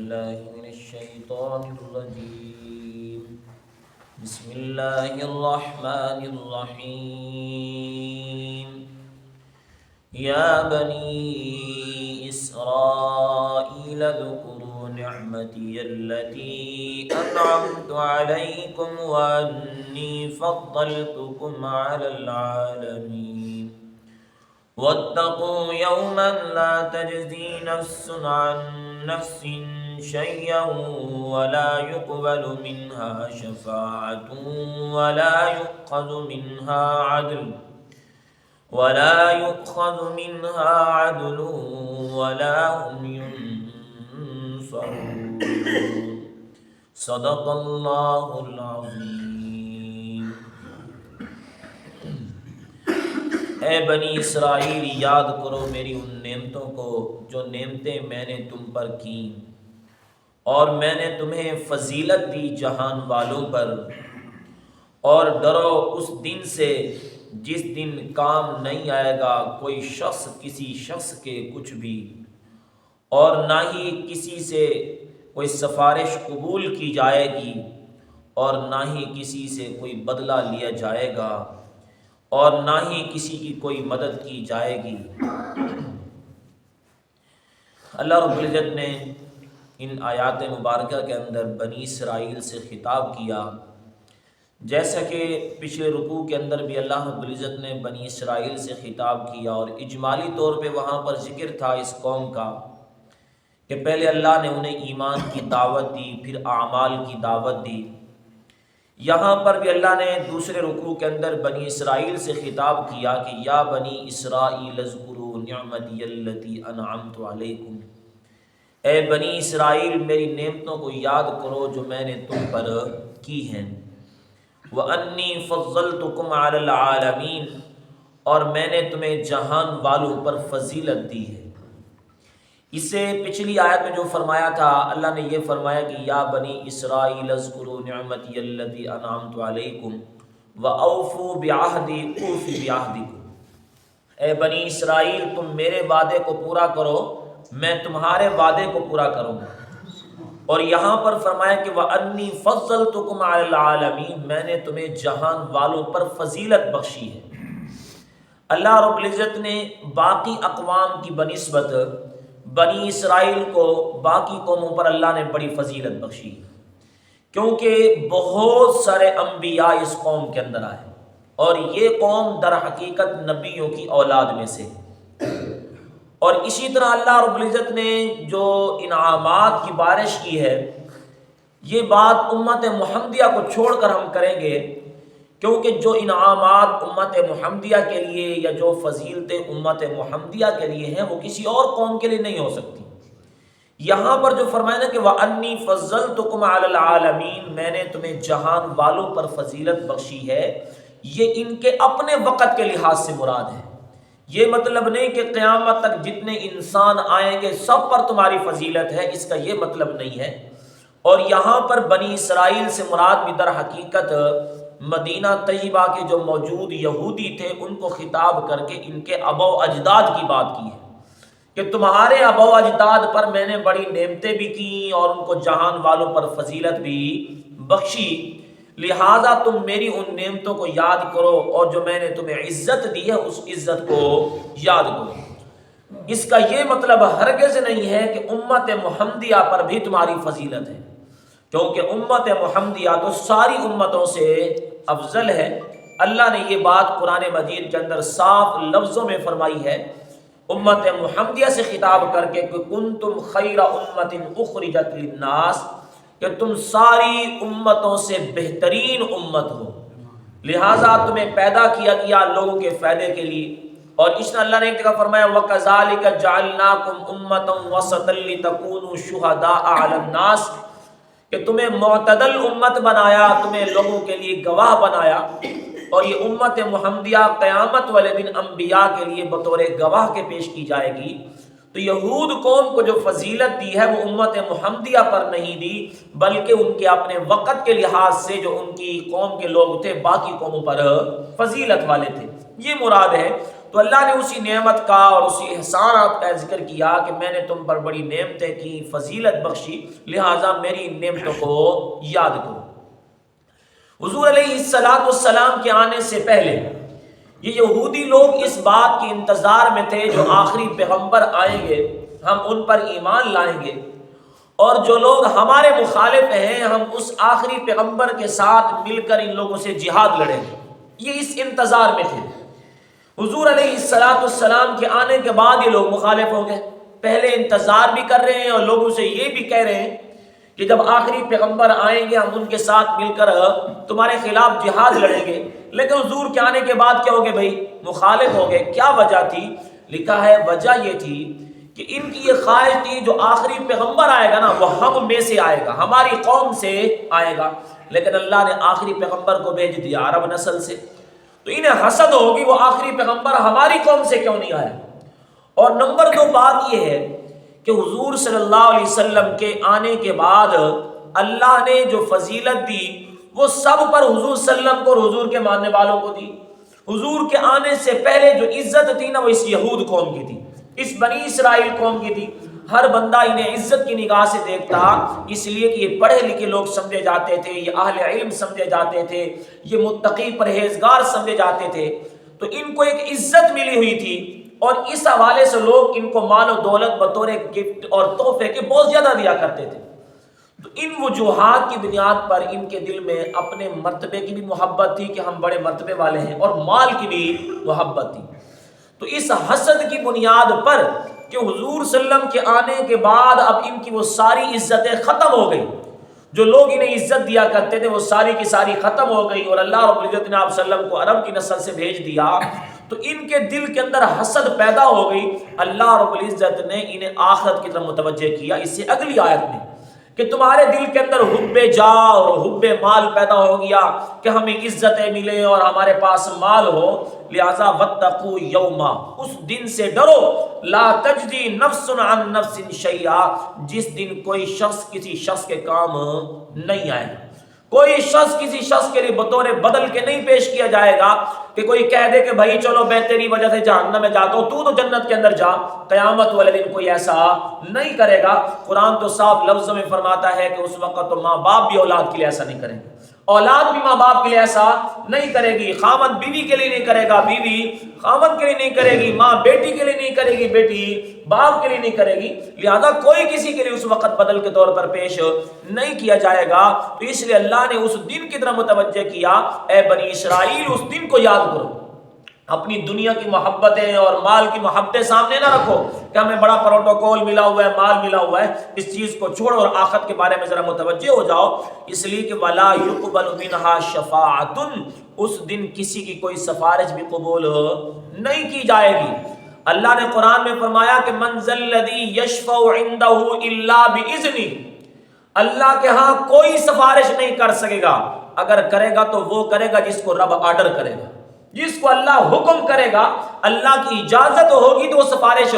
بالله من الشيطان الرجيم. بسم الله الرحمن الرحيم. يا بني إسرائيل اذكروا نعمتي التي أنعمت عليكم وأني فضلتكم على العالمين. واتقوا يوما لا تجزي نفس عن نفس شيئا ولا يقبل منها شفاعة ولا يؤخذ منها عدل ولا هم ينصرون. صدق اللہ العظیم. اے بنی اسرائیل، یاد کرو میری ان نعمتوں کو جو نعمتیں میں نے تم پر کی، اور میں نے تمہیں فضیلت دی جہان والوں پر. اور ڈرو اس دن سے جس دن کام نہیں آئے گا کوئی شخص کسی شخص کے کچھ بھی، اور نہ ہی کسی سے کوئی سفارش قبول کی جائے گی، اور نہ ہی کسی سے کوئی بدلہ لیا جائے گا، اور نہ ہی کسی کی کوئی مدد کی جائے گی. اللہ رب العزت نے ان آیات مبارکہ کے اندر بنی اسرائیل سے خطاب کیا، جیسا کہ پچھلے رکوع کے اندر بھی اللہ رب العزت نے بنی اسرائیل سے خطاب کیا، اور اجمالی طور پہ وہاں پر ذکر تھا اس قوم کا کہ پہلے اللہ نے انہیں ایمان کی دعوت دی، پھر اعمال کی دعوت دی. یہاں پر بھی اللہ نے دوسرے رکوع کے اندر بنی اسرائیل سے خطاب کیا کہ یا بنی اسرائیل اذکروا نعمتی التی انعمت علیکم. اے بنی اسرائیل، میری نعمتوں کو یاد کرو جو میں نے تم پر کی ہیں. وَأَنِّي فَضَّلْتُكُمْ عَلَى الْعَالَمِينَ، اور میں نے تمہیں جہان والوں پر فضیلت دی ہے. اس سے پچھلی آیت میں جو فرمایا تھا، اللہ نے یہ فرمایا کہ یا بنی اسرائیل اذکروا نعمتی التی انعمت علیکم وَأَوْفُوا بِعَہْدِی أُوفِ بِعَہْدِکُم. اے بنی اسرائیل، تم میرے وعدے کو پورا کرو، میں تمہارے وعدے کو پورا کروں گا. اور یہاں پر فرمایا کہ وَأَنِّی فَضَّلْتُكُمْ عَلَى الْعَالَمِينَ، میں نے تمہیں جہان والوں پر فضیلت بخشی ہے. اللہ رب العزت نے باقی اقوام کی بنسبت بنی اسرائیل کو باقی قوموں پر اللہ نے بڑی فضیلت بخشی، کیونکہ بہت سارے انبیاء اس قوم کے اندر آئے، اور یہ قوم در حقیقت نبیوں کی اولاد میں سے. اور اسی طرح اللہ رب العزت نے جو انعامات کی بارش کی ہے، یہ بات امت محمدیہ کو چھوڑ کر ہم کریں گے، کیونکہ جو انعامات امت محمدیہ کے لیے یا جو فضیلتیں امت محمدیہ کے لیے ہیں وہ کسی اور قوم کے لیے نہیں ہو سکتی. یہاں پر جو فرمایا نا کہ وَأَنِّي فَضَّلْتُكُمْ عَلَى الْعَالَمِينَ، میں نے تمہیں جہان والوں پر فضیلت بخشی ہے، یہ ان کے اپنے وقت کے لحاظ سے مراد ہے. یہ مطلب نہیں کہ قیامت تک جتنے انسان آئیں گے سب پر تمہاری فضیلت ہے، اس کا یہ مطلب نہیں ہے. اور یہاں پر بنی اسرائیل سے مراد بھی در حقیقت مدینہ طیبہ کے جو موجود یہودی تھے ان کو خطاب کر کے ان کے آبا و اجداد کی بات کی ہے کہ تمہارے آبا و اجداد پر میں نے بڑی نعمتیں بھی کی اور ان کو جہان والوں پر فضیلت بھی بخشی، لہٰذا تم میری ان نعمتوں کو یاد کرو، اور جو میں نے تمہیں عزت دی ہے اس عزت کو یاد کرو. اس کا یہ مطلب ہرگز نہیں ہے کہ امت محمدیہ پر بھی تمہاری فضیلت ہے، کیونکہ امت محمدیہ تو ساری امتوں سے افضل ہے. اللہ نے یہ بات قرآن مجید کے اندر صاف لفظوں میں فرمائی ہے امت محمدیہ سے خطاب کر کے کہ کنتم خیر امت اخرجت للناس، کہ تم ساری امتوں سے بہترین امت ہو، لہٰذا تمہیں پیدا کیا گیا لوگوں کے فائدے کے لیے. اور اس نے اللہ نے ایک جگہ فرمایا وَكَذَلِكَ جَعَلْنَاكُمْ أُمَّةً وَسَطًا لِتَكُونُوا شُهَدَاءَ عَلَى النَّاسِ، کہ تمہیں معتدل امت بنایا، تمہیں لوگوں کے لیے گواہ بنایا. اور یہ امت محمدیہ قیامت والے دن انبیاء کے لیے بطور گواہ کے پیش کی جائے گی. تو یہود قوم کو جو فضیلت دی ہے وہ امت محمدیہ پر نہیں دی، بلکہ ان کے اپنے وقت کے لحاظ سے جو ان کی قوم کے لوگ تھے باقی قوموں پر فضیلت والے تھے، یہ مراد ہے. تو اللہ نے اسی نعمت کا اور اسی احسانات کا ذکر کیا کہ میں نے تم پر بڑی نعمتیں کی، فضیلت بخشی، لہٰذا میری نعمتوں کو یاد کرو۔ حضور علیہ السلام کے آنے سے پہلے یہ یہودی لوگ اس بات کے انتظار میں تھے جو آخری پیغمبر آئیں گے ہم ان پر ایمان لائیں گے، اور جو لوگ ہمارے مخالف ہیں ہم اس آخری پیغمبر کے ساتھ مل کر ان لوگوں سے جہاد لڑیں گے۔ یہ اس انتظار میں تھے۔ حضور علیہ السلام کے آنے کے بعد یہ لوگ مخالف ہو گئے، پہلے انتظار بھی کر رہے ہیں اور لوگوں سے یہ بھی کہہ رہے ہیں کہ جب آخری پیغمبر آئیں گے ہم ان کے ساتھ مل کر تمہارے خلاف جہاد لڑیں گے، لیکن حضور کے آنے کے بعد کیا ہو گئے بھائی؟ مخالف ہو گئے۔ کیا وجہ تھی؟ لکھا ہے وجہ یہ تھی کہ ان کی یہ خواہش تھی جو آخری پیغمبر آئے گا نا وہ ہم میں سے آئے گا، ہماری قوم سے آئے گا، لیکن اللہ نے آخری پیغمبر کو بھیج دیا عرب نسل سے، تو انہیں حسد ہوگی وہ آخری پیغمبر ہماری قوم سے کیوں نہیں آیا۔ اور نمبر 2 بات یہ ہے کہ حضور صلی اللہ علیہ وسلم کے آنے کے بعد اللہ نے جو فضیلت دی وہ سب پر حضور صلی اللہ علیہ وسلم کو اور حضور کے ماننے والوں کو دی۔ حضور کے آنے سے پہلے جو عزت تھی نا وہ اس یہود قوم کی تھی، اس بنی اسرائیل قوم کی تھی۔ ہر بندہ انہیں عزت کی نگاہ سے دیکھتا، اس لیے کہ یہ پڑھے لکھے لوگ سمجھے جاتے تھے، یہ اہل علم سمجھے جاتے تھے، یہ متقی پرہیزگار سمجھے جاتے تھے، تو ان کو ایک عزت ملی ہوئی تھی، اور اس حوالے سے لوگ ان کو مال و دولت بطور گفٹ اور تحفے کے بہت زیادہ دیا کرتے تھے۔ تو ان وجوہات کی بنیاد پر ان کے دل میں اپنے مرتبے کی بھی محبت تھی کہ ہم بڑے مرتبے والے ہیں، اور مال کی بھی محبت تھی۔ تو اس حسد کی بنیاد پر کہ حضور صلی اللہ علیہ وسلم کے آنے کے بعد اب ان کی وہ ساری عزتیں ختم ہو گئی، جو لوگ انہیں عزت دیا کرتے تھے وہ ساری کی ساری ختم ہو گئی، اور اللہ رب العزت نے آپ صلی اللہ علیہ وسلم کو عرب کی نسل سے بھیج دیا، تو ان کے دل کے اندر حسد پیدا ہو گئی۔ اللہ رب العزت نے انہیں آخرت کی طرف متوجہ کیا اس سے اگلی آیت میں کہ تمہارے دل کے اندر حب جاہ اور حب مال پیدا ہو گیا کہ ہمیں عزتیں ملیں اور ہمارے پاس مال ہو، لہذا واتقوا یوما، اس دن سے ڈرو، لا تجزی نفس عن نفس شیئا، جس دن کوئی شخص کسی شخص کے کام نہیں آئے گا، کوئی شخص کسی شخص کے لیے بطور بدل کے نہیں پیش کیا جائے گا کہ کوئی کہہ دے کہ بھائی چلو میں تیری وجہ سے جہنم میں جاتا ہوں، تو جنت کے اندر جا۔ قیامت والے دن کوئی ایسا نہیں کرے گا۔ قرآن تو صاف لفظوں میں فرماتا ہے کہ اس وقت تو ماں باپ بھی اولاد کے لیے ایسا نہیں کریں گے، اولاد بھی ماں باپ کے لیے ایسا نہیں کرے گی، خاوند بیوی کے لیے نہیں کرے گا، بیوی خاوند کے لیے نہیں کرے گی، ماں بیٹی کے لیے نہیں کرے گی، بیٹی باپ کے لیے نہیں کرے گی، لہذا کوئی کسی کے لیے اس وقت بدل کے طور پر پیش نہیں کیا جائے گا۔ تو اس لیے اللہ نے اس دن کی طرف متوجہ کیا، اے بنی اسرائیل اس دن کو یاد کرو، اپنی دنیا کی محبتیں اور مال کی محبتیں سامنے نہ رکھو کہ ہمیں بڑا پروٹوکول ملا ہوا ہے، مال ملا ہوا ہے، اس چیز کو چھوڑو اور آخرت کے بارے میں ذرا متوجہ ہو جاؤ، اس لیے کہ وَلَا يُقْبَلُ مِنْهَا شَفَاعَةٌ، اس دن کسی کی کوئی سفارش بھی قبول نہیں کی جائے گی۔ اللہ نے قرآن میں فرمایا کہ مَنْ ذَا الَّذِي يَشْفَعُ عِنْدَهُ إِلَّا بِإِذْنِهِ، اللہ کے ہاں کوئی سفارش نہیں کر سکے گا، اگر کرے گا تو وہ کرے گا جس کو رب آرڈر کرے گا، جس کو اللہ حکم کرے گا، اللہ کی اجازت ہوگی تو وہ سفارش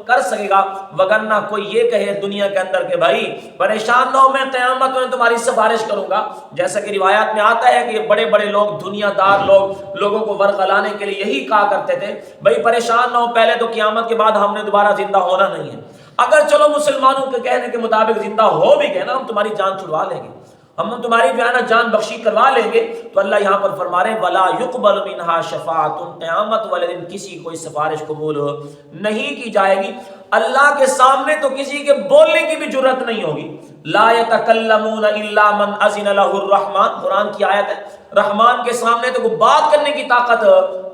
کر سکے گا، وگرنہ کوئی یہ کہے دنیا کے اندر کہ بھائی پریشان نہ ہو میں قیامت میں تمہاری سفارش کروں گا، جیسا کہ روایات میں آتا ہے کہ یہ بڑے بڑے لوگ، دنیا دار لوگ، لوگوں کو ورغلانے کے لیے یہی کہا کرتے تھے بھائی پریشان نہ ہو، پہلے تو قیامت کے بعد ہم نے دوبارہ زندہ ہونا نہیں ہے، اگر چلو مسلمانوں کے کہنے کے مطابق زندہ ہو بھی گئے نا ہم تمہاری جان چھڑوا لیں گے، ہم تمہاری جو ہے نا جان بخشی کروا لیں گے۔ تو اللہ یہاں پر فرما رہے ہیں وَلَا يُقْبَلُ مِنْهَا شَفَاعَةٌ، قیامت والے دن کسی کی کوئی سفارش قبول نہیں کی جائے گی۔ اللہ کے سامنے تو کسی کے بولنے کی بھی جرت نہیں ہوگی۔ لا يتكلمون الا من اذن له الرحمن، قرآن کی آیت ہے، رحمان کے سامنے تو کوئی بات کرنے کی طاقت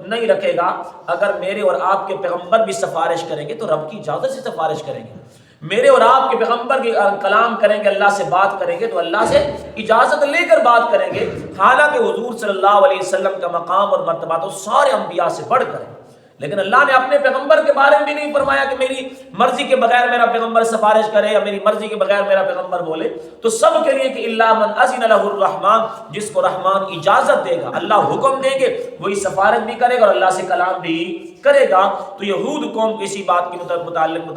نہیں رکھے گا۔ اگر میرے اور آپ کے پیغمبر بھی سفارش کریں گے تو رب کی اجازت سے سفارش کریں گے، میرے اور آپ کے پیغمبر کی کلام کریں گے، اللہ سے بات کریں گے تو اللہ سے اجازت لے کر بات کریں گے، حالانکہ حضور صلی اللہ علیہ وسلم کا مقام اور مرتبہ تو سارے انبیاء سے بڑھ کر ہے، لیکن اللہ نے اپنے پیغمبر کے بارے میں بھی نہیں فرمایا کہ میری مرضی کے بغیر میرا پیغمبر سفارش کرے یا میری مرضی کے بغیر میرا پیغمبر بولے، تو سب کے لیے کہ الا من اذن له الرحمن، جس کو رحمان اجازت دے گا، اللہ حکم دیں گے وہی سفارش بھی کرے گا اور اللہ سے کلام بھی کرے گا۔ تو یہود قوم کو اسی بات کے متعلق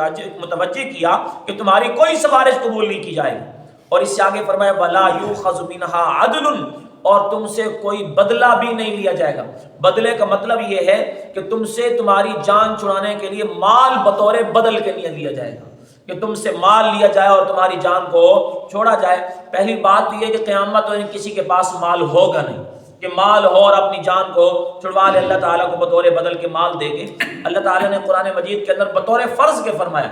متوجہ کیا کہ تمہاری کوئی سفارش قبول نہیں کی جائے گی، اور اس سے آگے فرمایا وَلَا يُؤْخَذُ مِنْهَا عَدْلٌ، اور تم سے کوئی بدلہ بھی نہیں لیا جائے گا۔ بدلے کا مطلب یہ ہے کہ تم سے تمہاری جان چھڑانے کے لیے مال بطور بدل کے لیے لیا جائے گا، کہ تم سے مال لیا جائے اور تمہاری جان کو چھوڑا جائے۔ پہلی بات یہ ہے کہ قیامت میں کسی کے پاس مال ہوگا نہیں کہ مال ہو اور اپنی جان کو چھڑوا لے، اللہ تعالیٰ کو بطور بدل کے مال دے گے۔ اللہ تعالیٰ نے قرآن مجید کے اندر بطور فرض کے فرمایا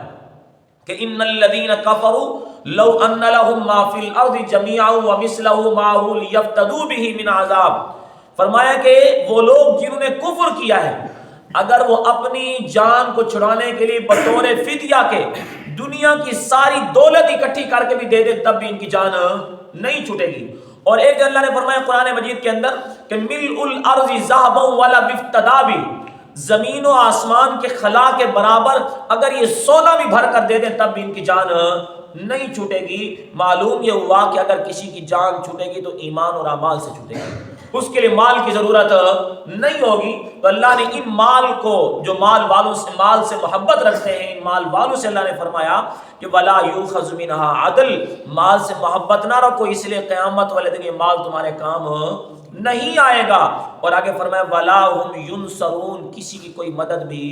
کہ ان الذین کفروا لو ان لهم ما فی الارض جميعا ومثله معه لیفتدوا به من عذاب، فرمایا کہ وہ لوگ جنہوں نے کفر کیا ہے اگر وہ اپنی جان کو چھڑانے کے لیے بطور فدیہ کے دنیا کی ساری دولت اکٹھی کر کے بھی دے دے تب بھی ان کی جان نہیں چھوٹے گی۔ اور ایک اللہ نے فرمایا قرآن مجید کے اندر کہ ملء الارض ذهبا ولا بافتداء بھی، زمین و آسمان کے خلا کے برابر اگر یہ سونا بھی بھر کر دے دیں تب بھی ان کی جان نہیں چھوٹے گی۔ معلوم یہ ہوا کہ اگر کسی کی جان چھوٹے گی تو ایمان اور اعمال سے چھوٹے گی، اس کے لیے مال کی ضرورت نہیں ہوگی۔ تو اللہ نے ان مال کو، جو مال والوں سے، مال سے محبت رکھتے ہیں، ان مال والوں سے اللہ نے فرمایا کہ ولا یؤخذ منها عدل، مال سے محبت نہ رکھو، اس لیے قیامت والے دن یہ مال تمہارے کام نہیں آئے گا۔ اور آگے فرمایا ولا هم ينصرون، کسی کی کوئی مدد بھی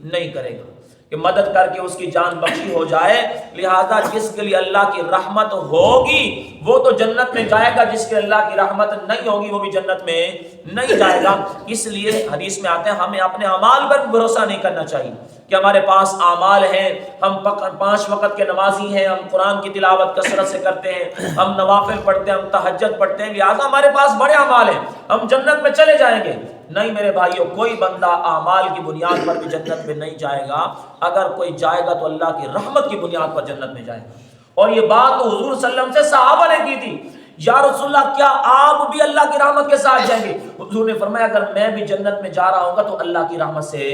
نہیں کرے گا کہ مدد کر کے اس کی جان بخشی ہو جائے۔ لہذا جس کے لیے اللہ کی رحمت ہوگی وہ تو جنت میں جائے گا، جس کے اللہ کی رحمت نہیں ہوگی وہ بھی جنت میں نہیں جائے گا۔ اس لیے حدیث میں آتے ہیں ہمیں اپنے اعمال پر بھروسہ نہیں کرنا چاہیے کہ ہمارے پاس اعمال ہیں، ہم 5 وقت کے نمازی ہیں، ہم قرآن کی تلاوت کثرت سے کرتے ہیں، ہم نوافل پڑھتے ہیں، ہم تہجد پڑھتے ہیں، لہٰذا ہمارے پاس بڑے اعمال ہیں، ہم جنت میں چلے جائیں گے۔ نہیں میرے بھائیوں، کوئی بندہ اعمال کی بنیاد پر بھی جنت میں نہیں جائے گا، اگر کوئی جائے گا تو اللہ کی رحمت کی بنیاد پر جنت میں جائے گا۔ اور یہ بات تو حضور صلی اللہ علیہ وسلم سے صحابہ نے کی تھی، یا رسول اللہ کیا آپ بھی اللہ کی رحمت کے ساتھ جائیں گے؟ حضور نے فرمایا اگر میں بھی جنت میں جا رہا ہوں گا تو اللہ کی رحمت سے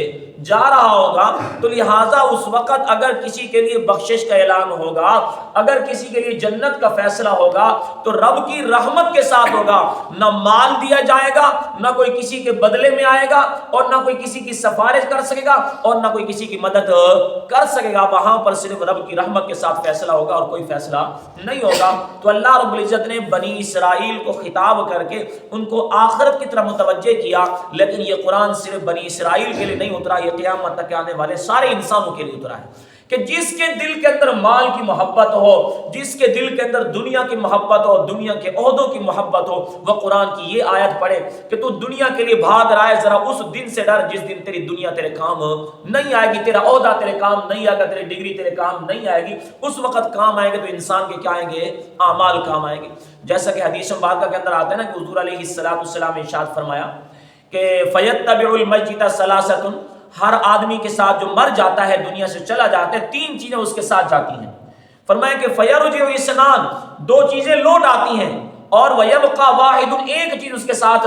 جا رہا ہوگا۔ تو لہٰذا اس وقت اگر کسی کے لیے بخشش کا اعلان ہوگا، اگر کسی کے لیے جنت کا فیصلہ ہوگا تو رب کی رحمت کے ساتھ ہوگا، نہ مال دیا جائے گا، نہ کوئی کسی کے بدلے میں آئے گا، اور نہ کوئی کسی کی سفارش کر سکے گا، اور نہ کوئی کسی کی مدد کر سکے گا۔ وہاں پر صرف رب کی رحمت کے ساتھ فیصلہ ہوگا اور کوئی فیصلہ نہیں ہوگا۔ تو اللہ رب العزت نے بنی اسرائیل کو خطاب کر کے ان کو آخرت کی طرف متوجہ کیا، لیکن یہ قرآن صرف بنی اسرائیل کے لیے نہیں اترا، یہ قیامت تک آنے والے سارے انسانوں کے لیے اترا ہے کہ جس کے دل کے اندر مال کی محبت ہو، جس کے دل کے اندر دنیا کی محبت ہو، دنیا کے عہدوں کی محبت ہو، وہ قرآن کی یہ آیت پڑھے کہ تو دنیا کے لیے بھاگ رہا ہے، ذرا اس دن سے ڈر جس دن تیری دنیا تیرے کام نہیں آئے گی، تیرا عہدہ تیرے کام نہیں آئے گا، تیری ڈگری تیرے کام نہیں آئے گی۔ اس وقت کام آئے گا تو انسان کے کیا آئیں گے؟ اعمال کام آئیں گے۔ جیسا کہ حدیث مبارکہ کے اندر آتا ہے نا کہ حضور علیہ السلام نے ارشاد فرمایا کہ فَيَتَّبِعُ الْمَيِّتَ ثَلَاثَةٌ، ہر آدمی کے ساتھ جو مر جاتا ہے، دنیا سے چلا جاتا ہے، 3 چیزیں اس کے ساتھ جاتی ہیں۔ فرمایا کہ فَيَرْجِعُ اثْنَانِ، 2 چیزیں لوٹ آتی ہیں، اور وَيَبْقَى وَاحِدٌ، ایک چیز اس کے ساتھ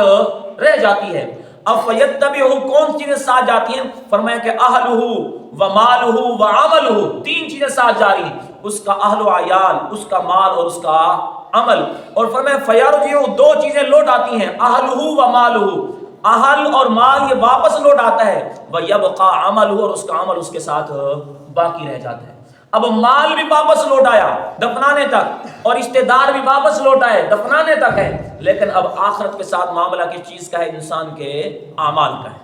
رہ جاتی ہے۔ اب فَيَتَّبِعُ کون چیزیں ساتھ جاتی ہیں؟ فرمایا کہ أَهْلُهُ وَمَالُهُ وَعَمَلُهُ، 3 چیزیں ساتھ جاری ہیں، اس کا اہل و عیال، اس کا مال اور اس کا عمل۔ اور فرمایا فَيَرْجِعُ، 2 چیزیں لوٹ آتی ہیں، أَهْلُهُ وَمَالُهُ، اہل اور مال یہ واپس لوٹ آتا ہے، وَيَبْقَى عَمَلُهُ، اور اس کا عمل اس کے ساتھ باقی رہ جاتا ہے۔ اب مال بھی واپس لوٹ آیا دفنانے تک، اور رشتے دار بھی واپس لوٹ آئے دفنانے تک ہے، لیکن اب آخرت کے ساتھ معاملہ کس چیز کا ہے؟ انسان کے اعمال کا ہے۔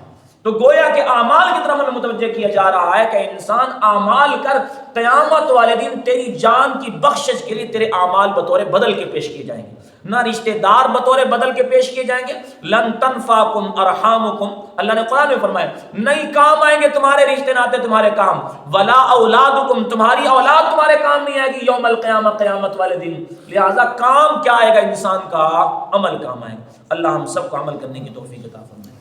تو گویا کہ اعمال کی طرف ہمیں متوجہ کیا جا رہا ہے کہ انسان اعمال کر، قیامت والے دن تیری جان کی بخشش کے لیے تیرے اعمال بطور بدل کے پیش کیے جائیں گے، نہ رشتے دار بطور بدل کے پیش کیے جائیں گے۔ لن تنفعکم ارحامکم، اللہ نے قرآن میں فرمایا نہیں کام آئیں گے تمہارے رشتے ناتے، تمہارے کام، ولا اولادکم، تمہاری اولاد تمہارے کام نہیں آئے گی یوم القیامہ، قیامت والے دن۔ لہذا کام کیا آئے گا انسان کا؟ عمل کام آئے گا۔ اللہ ہم سب کو عمل کرنے کی توفیق عطا فرمائے۔